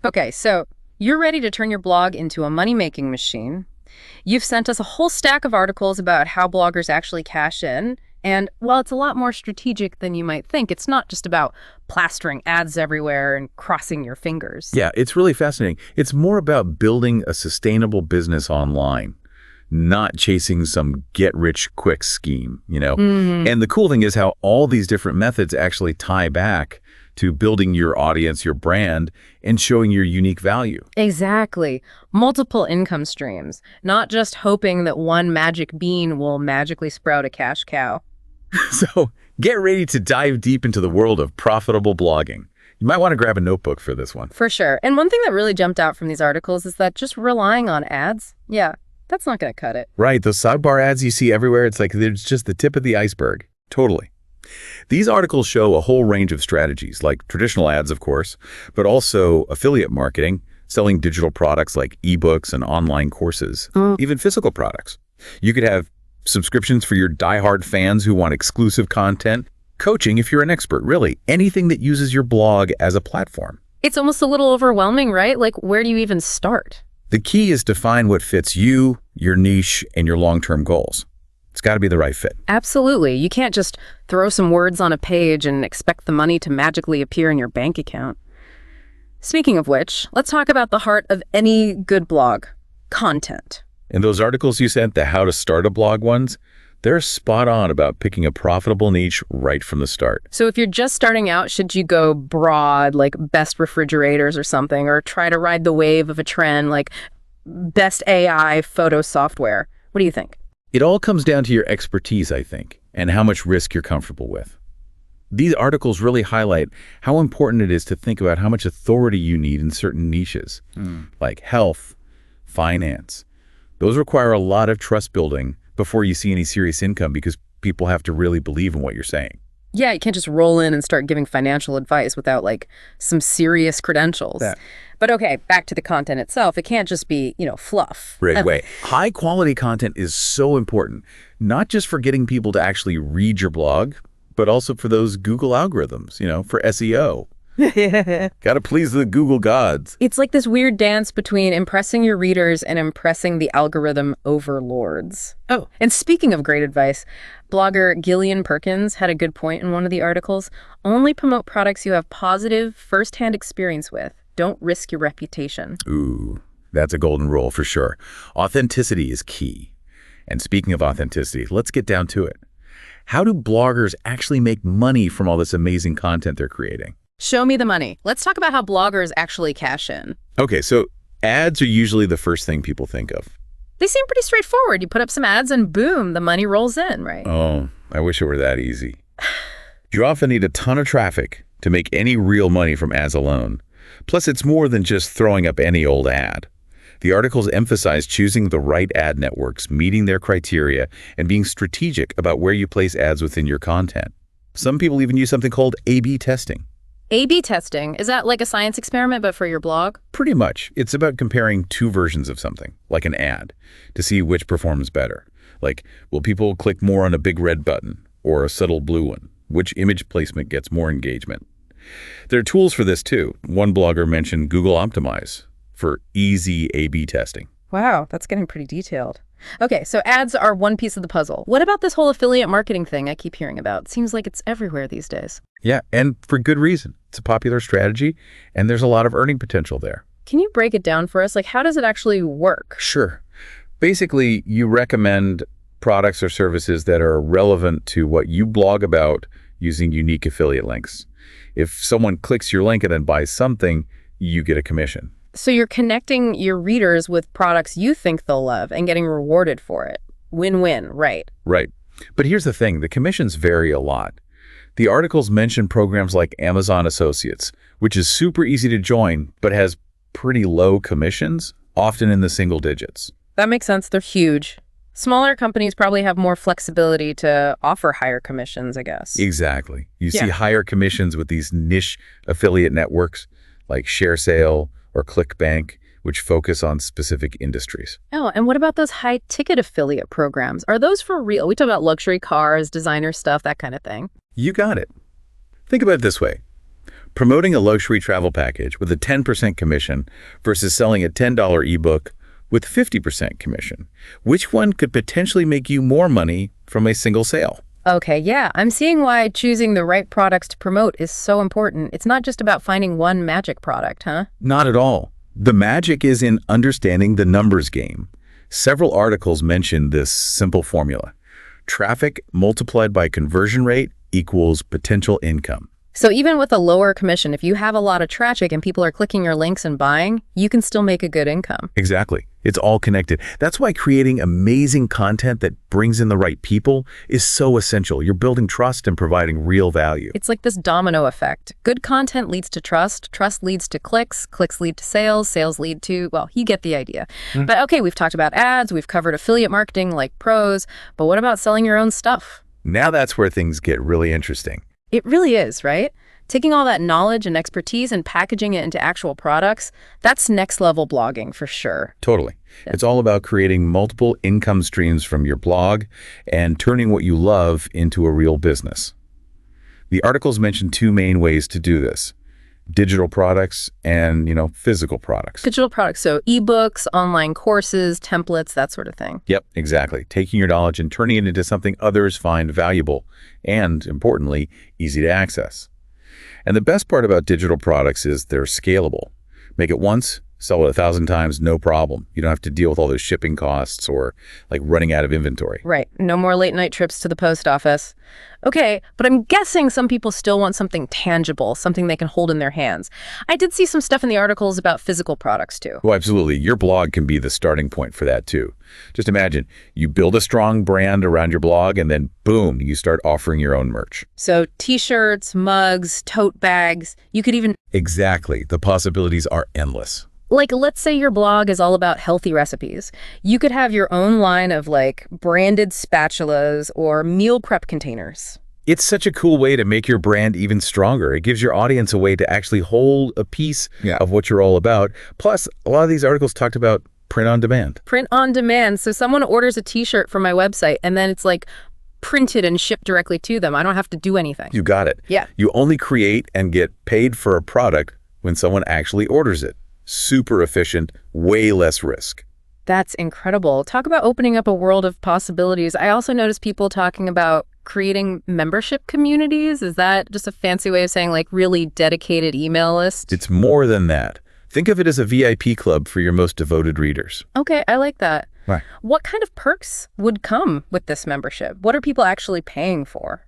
Okay, so you're ready to turn your blog into a money-making machine. You've sent us a whole stack of articles about how bloggers actually cash in. And while it's a lot more strategic than you might think, it's not just about plastering ads everywhere and crossing your fingers. Yeah, it's really fascinating. It's more about building a sustainable business online, not chasing some get-rich-quick scheme, you know? And the cool thing is how all these different methods actually tie back to building your audience, your brand, and showing your unique value. Exactly. Multiple income streams, not just hoping that one magic bean will magically sprout a cash cow. So get ready to dive deep into the world of profitable blogging. You might want to grab a notebook for this one. For sure. And one thing that really jumped out from these articles is that just relying on ads, yeah, that's not going to cut it. Right, those sidebar ads you see everywhere, it's like there's just the tip of the iceberg. Totally. These articles show a whole range of strategies, like traditional ads, of course, but also affiliate marketing, selling digital products like ebooks and online courses, even physical products. You could have subscriptions for your diehard fans who want exclusive content, coaching if you're an expert, really, anything that uses your blog as a platform. It's almost a little overwhelming, right? Like, where do you even start? The key is to find what fits you, your niche, and your long-term goals. It's got to be the right fit. Absolutely. You can't just throw some words on a page and expect the money to magically appear in your bank account. Speaking of which, let's talk about the heart of any good blog, content. And those articles you sent, the how to start a blog ones, they're spot on about picking a profitable niche right from the start. So if you're just starting out, should you go broad, like best refrigerators or something, or try to ride the wave of a trend like best AI photo software? What do you think? It all comes down to your expertise, I think, and how much risk you're comfortable with. These articles really highlight how important it is to think about how much authority you need in certain niches, like health, finance. Those require a lot of trust building before you see any serious income because people have to really believe in what you're saying. Yeah, you can't just roll in and start giving financial advice without like some serious credentials. But okay, back to the content itself. It can't just be, fluff. Wait. High quality content is so important, not just for getting people to actually read your blog, but also for those Google algorithms, for SEO. Got to please the Google gods. It's like this weird dance between impressing your readers and impressing the algorithm overlords. Oh, and speaking of great advice, blogger Gillian Perkins had a good point in one of the articles. Only promote products you have positive first-hand experience with. Don't risk your reputation. Ooh, that's a golden rule for sure. Authenticity is key. And speaking of authenticity, let's get down to it. How do bloggers actually make money from all this amazing content they're creating? Show me the money. Let's talk about how bloggers actually cash in. Okay, so ads are usually the first thing people think of. They seem pretty straightforward. You put up some ads and boom, the money rolls in, right? Oh, I wish it were that easy. You often need a ton of traffic to make any real money from ads alone. Plus, it's more than just throwing up any old ad. The articles emphasize choosing the right ad networks, meeting their criteria, and being strategic about where you place ads within your content. Some people even use something called A/B testing. A/B testing, is that like a science experiment but for your blog? Pretty much. It's about comparing two versions of something, like an ad, to see which performs better. Like, will people click more on a big red button or a subtle blue one? Which image placement gets more engagement? There are tools for this too. One blogger mentioned Google Optimize for easy A/B testing. Wow, that's getting pretty detailed. Okay, so ads are one piece of the puzzle. What about this whole affiliate marketing thing I keep hearing about? Seems like it's everywhere these days. Yeah, and for good reason. It's a popular strategy, and there's a lot of earning potential there. Can you break it down for us? Like, how does it actually work? Sure. Basically, you recommend products or services that are relevant to what you blog about using unique affiliate links. If someone clicks your link and then buys something, you get a commission. So you're connecting your readers with products you think they'll love and getting rewarded for it. Win-win, right? Right. But here's the thing, the commissions vary a lot. The articles mention programs like Amazon Associates, which is super easy to join, but has pretty low commissions, often in the single digits. That makes sense. They're huge. Smaller companies probably have more flexibility to offer higher commissions, I guess. Exactly. You see higher commissions with these niche affiliate networks like ShareSale or ClickBank, which focus on specific industries. Oh, and what about those high-ticket affiliate programs? Are those for real? We talk about luxury cars, designer stuff, that kind of thing. You got it. Think about it this way. Promoting a luxury travel package with a 10% commission versus selling a $10 ebook with 50% commission. Which one could potentially make you more money from a single sale? Okay, yeah, I'm seeing why choosing the right products to promote is so important. It's not just about finding one magic product, huh? Not at all. The magic is in understanding the numbers game. Several articles mention this simple formula. Traffic multiplied by conversion rate equals potential income. So even with a lower commission, if you have a lot of traffic and people are clicking your links and buying, you can still make a good income. Exactly. It's all connected. That's why creating amazing content that brings in the right people is so essential. You're building trust and providing real value. It's like this domino effect. Good content leads to trust leads to clicks lead to sales lead to, well, you get the idea. But okay, we've talked about ads, we've covered affiliate marketing like pros, but what about selling your own stuff? Now that's where things get really interesting. It really is, right? Taking all that knowledge and expertise and packaging it into actual products, that's next level blogging for sure. Totally. It's all about creating multiple income streams from your blog and turning what you love into a real business. The articles mention two main ways to do this: digital products and, physical products. Digital products, so ebooks, online courses, templates, that sort of thing. Yep, exactly. Taking your knowledge and turning it into something others find valuable and, importantly, easy to access. And the best part about digital products is they're scalable. Make it once, sell it 1,000 times, no problem. You don't have to deal with all those shipping costs or like running out of inventory. Right. No more late night trips to the post office. Okay, but I'm guessing some people still want something tangible, something they can hold in their hands. I did see some stuff in the articles about physical products too. Oh, absolutely. Your blog can be the starting point for that too. Just imagine, you build a strong brand around your blog and then boom, you start offering your own merch. So t-shirts, mugs, tote bags, you could even... Exactly. The possibilities are endless. Like, let's say your blog is all about healthy recipes. You could have your own line of branded spatulas or meal prep containers. It's such a cool way to make your brand even stronger. It gives your audience a way to actually hold a piece of what you're all about. Plus, a lot of these articles talked about print on demand. Print on demand. So someone orders a t-shirt from my website and then it's printed and shipped directly to them. I don't have to do anything. You got it. Yeah. You only create and get paid for a product when someone actually orders it. Super efficient, way less risk. That's incredible. Talk about opening up a world of possibilities. I also noticed people talking about creating membership communities. Is that just a fancy way of saying really dedicated email list? It's more than that. Think of it as a VIP club for your most devoted readers. Okay, I like that. Right. What kind of perks would come with this membership? What are people actually paying for?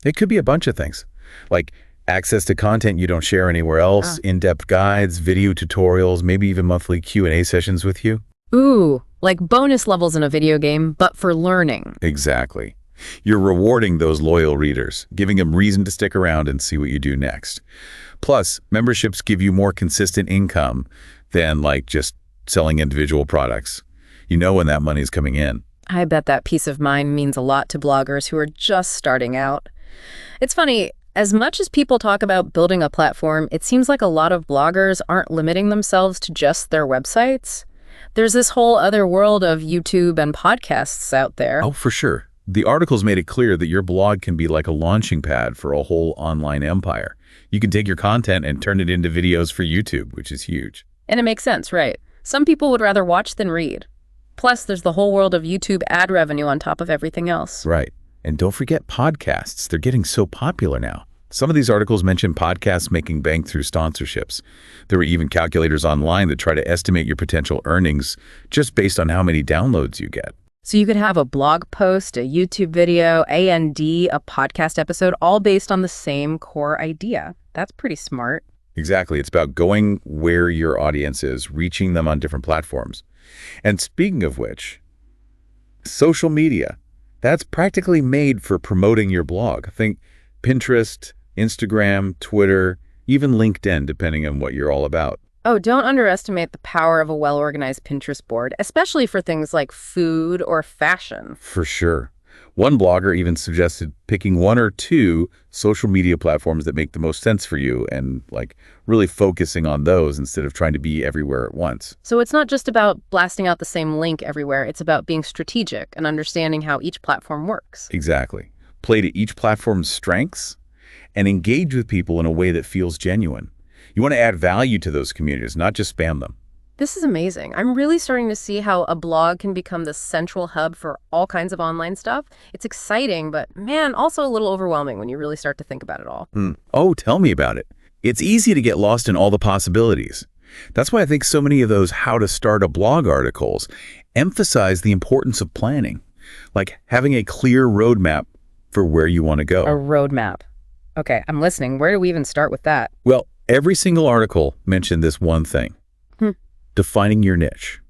It could be a bunch of things, like access to content you don't share anywhere else, in-depth guides, video tutorials, maybe even monthly Q&A sessions with you. Ooh, like bonus levels in a video game, but for learning. Exactly. You're rewarding those loyal readers, giving them reason to stick around and see what you do next. Plus, memberships give you more consistent income than just selling individual products. You know when that money's coming in. I bet that peace of mind means a lot to bloggers who are just starting out. It's funny, as much as people talk about building a platform, it seems like a lot of bloggers aren't limiting themselves to just their websites. There's this whole other world of YouTube and podcasts out there. Oh, for sure. The articles made it clear that your blog can be like a launching pad for a whole online empire. You can take your content and turn it into videos for YouTube, which is huge. And it makes sense, right? Some people would rather watch than read. Plus, there's the whole world of YouTube ad revenue on top of everything else. Right. And don't forget podcasts. They're getting so popular now. Some of these articles mention podcasts making bank through sponsorships. There are even calculators online that try to estimate your potential earnings just based on how many downloads you get. So you could have a blog post, a YouTube video, A&D, a podcast episode, all based on the same core idea. That's pretty smart. Exactly. It's about going where your audience is, reaching them on different platforms. And speaking of which, social media, that's practically made for promoting your blog. Think Pinterest, Instagram, Twitter, even LinkedIn, depending on what you're all about. Oh, don't underestimate the power of a well-organized Pinterest board, especially for things like food or fashion. For sure. One blogger even suggested picking one or two social media platforms that make the most sense for you and really focusing on those instead of trying to be everywhere at once. So it's not just about blasting out the same link everywhere. It's about being strategic and understanding how each platform works. Exactly. Play to each platform's strengths and engage with people in a way that feels genuine. You want to add value to those communities, not just spam them. This is amazing. I'm really starting to see how a blog can become the central hub for all kinds of online stuff. It's exciting, but man, also a little overwhelming when you really start to think about it all. Oh, tell me about it. It's easy to get lost in all the possibilities. That's why I think so many of those how to start a blog articles emphasize the importance of planning, like having a clear roadmap for where you want to go. A roadmap. Okay, I'm listening. Where do we even start with that? Well, every single article mentioned this one thing. Defining your niche.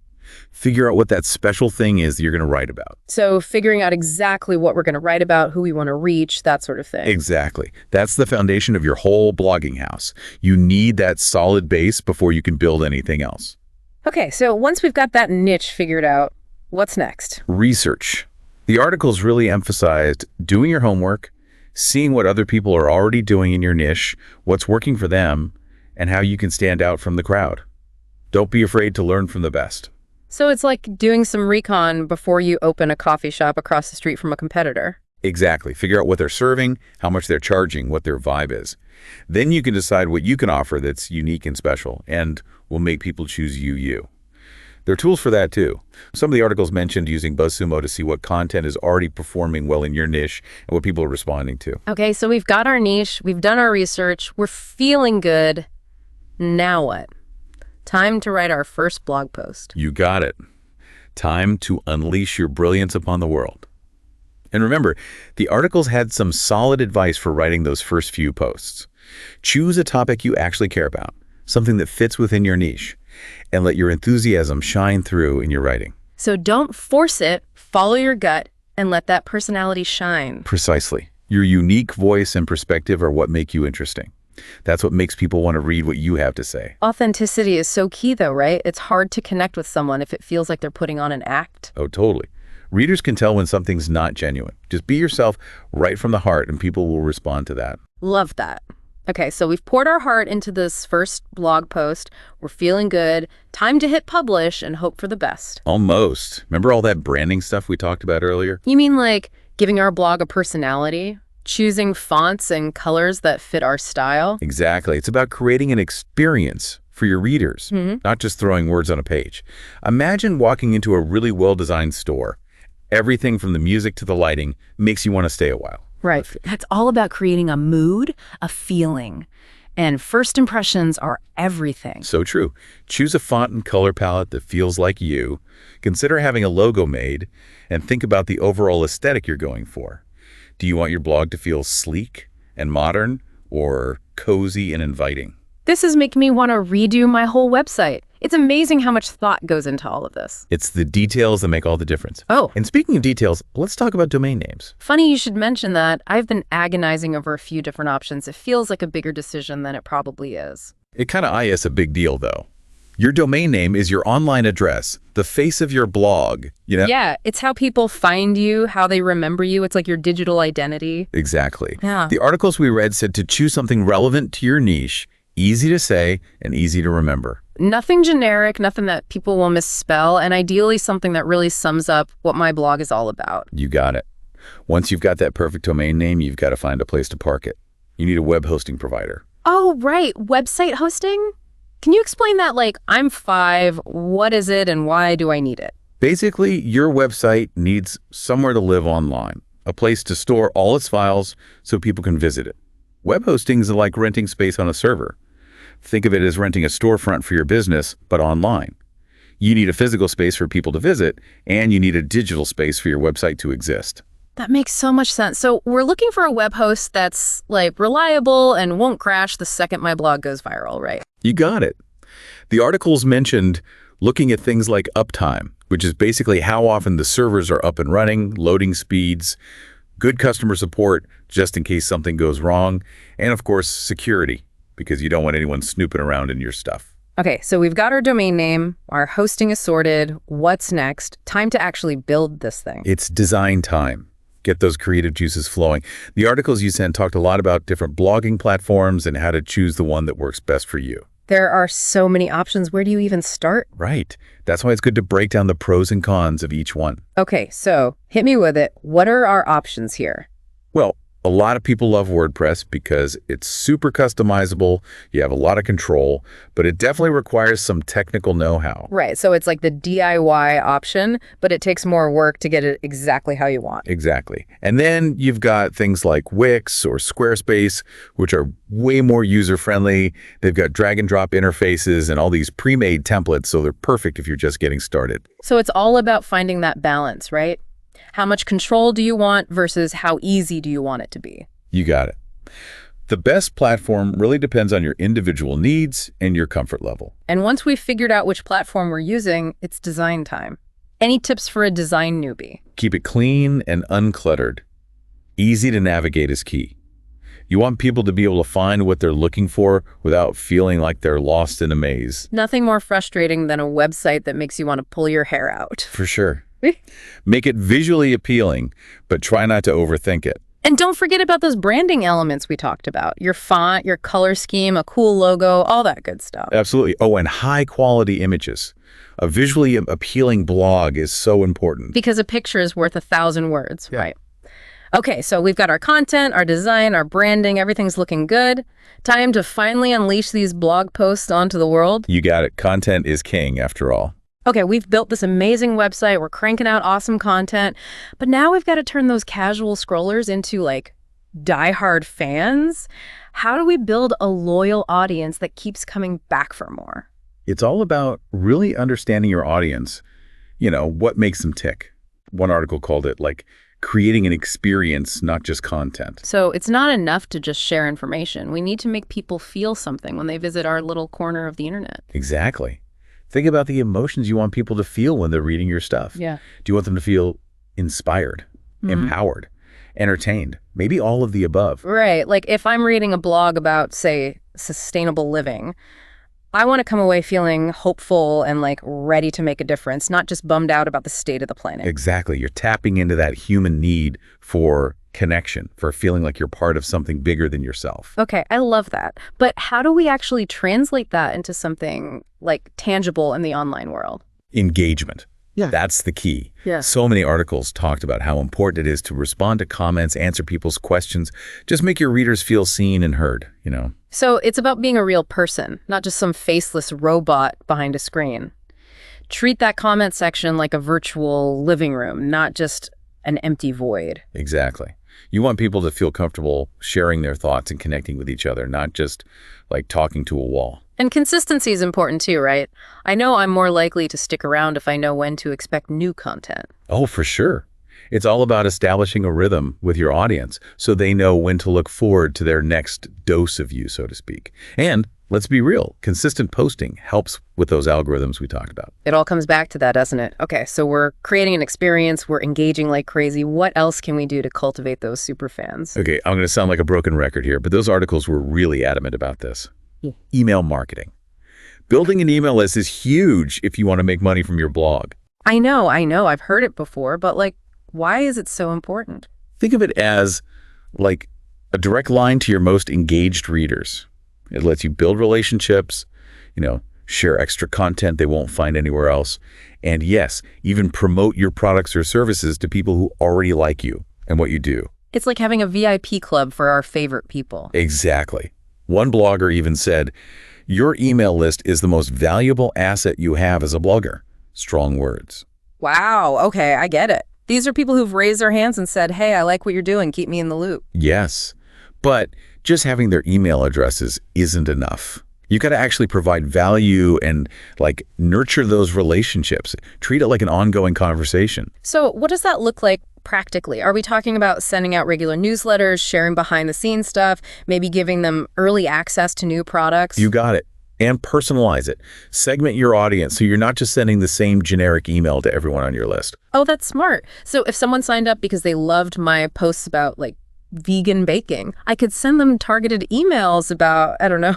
Figure out what that special thing is that you're going to write about. So figuring out exactly what we're going to write about, who we want to reach, that sort of thing. Exactly. That's the foundation of your whole blogging house. You need that solid base before you can build anything else. Okay, so once we've got that niche figured out, what's next? Research. The articles really emphasized doing your homework, seeing what other people are already doing in your niche, what's working for them, and how you can stand out from the crowd. Don't be afraid to learn from the best. So it's like doing some recon before you open a coffee shop across the street from a competitor. Exactly. Figure out what they're serving, how much they're charging, what their vibe is. Then you can decide what you can offer that's unique and special and will make people choose you. There are tools for that too. Some of the articles mentioned using BuzzSumo to see what content is already performing well in your niche and what people are responding to. Okay, so we've got our niche, we've done our research, we're feeling good. Now what? Time to write our first blog post. You got it. Time to unleash your brilliance upon the world. And remember, the articles had some solid advice for writing those first few posts. Choose a topic you actually care about, something that fits within your niche, and let your enthusiasm shine through in your writing. So don't force it, follow your gut, and let that personality shine. Precisely. Your unique voice and perspective are what make you interesting. That's what makes people want to read what you have to say. Authenticity is so key though, right? It's hard to connect with someone if it feels like they're putting on an act. Oh, totally. Readers can tell when something's not genuine. Just be yourself right from the heart and people will respond to that. Love that. Okay, so we've poured our heart into this first blog post. We're feeling good. Time to hit publish and hope for the best. Almost. Remember all that branding stuff we talked about earlier? You mean like giving our blog a personality? Choosing fonts and colors that fit our style? Exactly. It's about creating an experience for your readers, not just throwing words on a page. Imagine walking into a really well-designed store. Everything from the music to the lighting makes you want to stay a while. Right. That's all about creating a mood, a feeling. And first impressions are everything. So true. Choose a font and color palette that feels like you. Consider having a logo made and think about the overall aesthetic you're going for. Do you want your blog to feel sleek and modern or cozy and inviting? This is making me want to redo my whole website. It's amazing how much thought goes into all of this. It's the details that make all the difference. Oh. And speaking of details, let's talk about domain names. Funny you should mention that. I've been agonizing over a few different options. It feels like a bigger decision than it probably is. It kind of is a big deal, though. Your domain name is your online address, the face of your blog, you know? Yeah, it's how people find you, how they remember you. It's like your digital identity. Exactly. Yeah. The articles we read said to choose something relevant to your niche, easy to say, and easy to remember. Nothing generic, nothing that people will misspell, and ideally something that really sums up what my blog is all about. You got it. Once you've got that perfect domain name, you've got to find a place to park it. You need a web hosting provider. Oh, right. Website hosting? Can you explain that? Like, I'm 5, what is it and why do I need it? Basically, your website needs somewhere to live online, a place to store all its files so people can visit it. Web hosting is like renting space on a server. Think of it as renting a storefront for your business, but online. You need a physical space for people to visit, and you need a digital space for your website to exist. That makes so much sense. So we're looking for a web host that's like reliable and won't crash the second my blog goes viral, right? You got it. The articles mentioned looking at things like uptime, which is basically how often the servers are up and running, loading speeds, good customer support just in case something goes wrong, and of course, security, because you don't want anyone snooping around in your stuff. Okay, so we've got our domain name, our hosting is sorted. What's next? Time to actually build this thing. It's design time. Get those creative juices flowing. The articles you sent talked a lot about different blogging platforms and how to choose the one that works best for you. There are so many options. Where do you even start? Right. That's why it's good to break down the pros and cons of each one. Okay, so hit me with it. What are our options here? Well, A lot of people love WordPress because it's super customizable, you have a lot of control, but it definitely requires some technical know-how. Right, so it's like the DIY option, but it takes more work to get it exactly how you want. Exactly. And then you've got things like Wix or Squarespace, which are way more user-friendly. They've got drag-and-drop interfaces and all these pre-made templates, so they're perfect if you're just getting started. So it's all about finding that balance, right? How much control do you want versus how easy do you want it to be? You got it. The best platform really depends on your individual needs and your comfort level. And once we've figured out which platform we're using, it's design time. Any tips for a design newbie? Keep it clean and uncluttered. Easy to navigate is key. You want people to be able to find what they're looking for without feeling like they're lost in a maze. Nothing more frustrating than a website that makes you want to pull your hair out. For sure. Make it visually appealing, but try not to overthink it. And don't forget about those branding elements we talked about. Your font, your color scheme, a cool logo, all that good stuff. Absolutely. Oh, and high-quality images. A visually appealing blog is so important. Because a picture is worth 1,000 words, right? Okay, so we've got our content, our design, our branding, everything's looking good. Time to finally unleash these blog posts onto the world. You got it. Content is king, after all. Okay, we've built this amazing website, we're cranking out awesome content, but now we've got to turn those casual scrollers into, like, diehard fans. How do we build a loyal audience that keeps coming back for more? It's all about really understanding your audience, what makes them tick. One article called it, like, creating an experience, not just content. So it's not enough to just share information. We need to make people feel something when they visit our little corner of the internet. Exactly. Think about the emotions you want people to feel when they're reading your stuff. Yeah. Do you want them to feel inspired, empowered, entertained, maybe all of the above? Right. Like if I'm reading a blog about, say, sustainable living, I want to come away feeling hopeful and like ready to make a difference, not just bummed out about the state of the planet. Exactly. You're tapping into that human need for connection, for feeling like you're part of something bigger than yourself. Okay, I love that. But how do we actually translate that into something like tangible in the online world? Engagement. Yeah. That's the key. Yeah. So many articles talked about how important it is to respond to comments, answer people's questions, just make your readers feel seen and heard, So it's about being a real person, not just some faceless robot behind a screen. Treat that comment section like a virtual living room, not just an empty void. Exactly. You want people to feel comfortable sharing their thoughts and connecting with each other, not just like talking to a wall. And consistency is important too, right? I know I'm more likely to stick around if I know when to expect new content. Oh, for sure. It's all about establishing a rhythm with your audience so they know when to look forward to their next dose of you, so to speak. And let's be real, consistent posting helps with those algorithms we talked about. It all comes back to that, doesn't it? Okay, so we're creating an experience, we're engaging like crazy. What else can we do to cultivate those super fans? Okay, I'm going to sound like a broken record here, but those articles were really adamant about this. Yeah. Email marketing. Building an email list is huge if you want to make money from your blog. I know. I've heard it before, but like, why is it so important? Think of it as like a direct line to your most engaged readers. It lets you build relationships, share extra content they won't find anywhere else. And yes, even promote your products or services to people who already like you and what you do. It's like having a VIP club for our favorite people. Exactly. One blogger even said, your email list is the most valuable asset you have as a blogger. Strong words. Wow. Okay, I get it. These are people who've raised their hands and said, hey, I like what you're doing. Keep me in the loop. Yes, but just having their email addresses isn't enough. You got to actually provide value and like nurture those relationships. Treat it like an ongoing conversation. So what does that look like practically? Are we talking about sending out regular newsletters, sharing behind the scenes stuff, maybe giving them early access to new products? You got it. And personalize it. Segment your audience so you're not just sending the same generic email to everyone on your list. Oh, that's smart. So if someone signed up because they loved my posts about like vegan baking, I could send them targeted emails about, I don't know,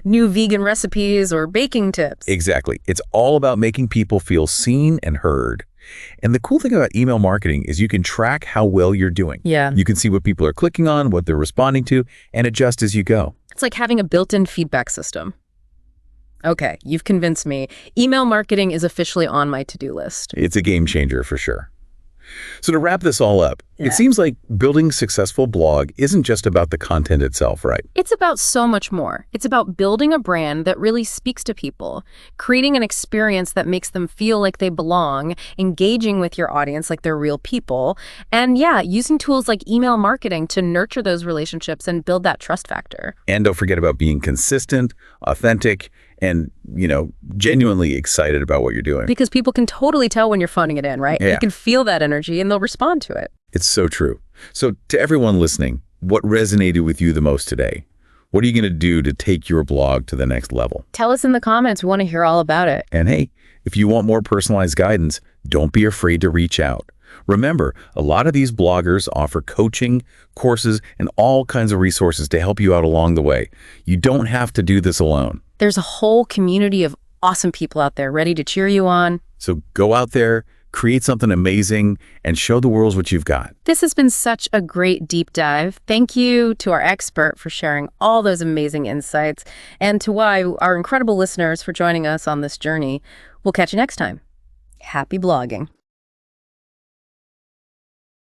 new vegan recipes or baking tips. Exactly. It's all about making people feel seen and heard. And the cool thing about email marketing is you can track how well you're doing. Yeah. You can see what people are clicking on, what they're responding to, and adjust as you go. It's like having a built-in feedback system. Okay, you've convinced me. Email marketing is officially on my to-do list. It's a game changer for sure. So to wrap this all up, it seems like building a successful blog isn't just about the content itself, right? It's about so much more. It's about building a brand that really speaks to people, creating an experience that makes them feel like they belong, engaging with your audience like they're real people, and using tools like email marketing to nurture those relationships and build that trust factor. And don't forget about being consistent, authentic, and, genuinely excited about what you're doing. Because people can totally tell when you're phoning it in, right? Yeah. You can feel that energy and they'll respond to it. It's so true. So to everyone listening, what resonated with you the most today? What are you going to do to take your blog to the next level? Tell us in the comments. We want to hear all about it. And hey, if you want more personalized guidance, don't be afraid to reach out. Remember, a lot of these bloggers offer coaching, courses, and all kinds of resources to help you out along the way. You don't have to do this alone. There's a whole community of awesome people out there ready to cheer you on. So go out there, create something amazing, and show the world what you've got. This has been such a great deep dive. Thank you to our expert for sharing all those amazing insights, and to our incredible listeners for joining us on this journey. We'll catch you next time. Happy blogging.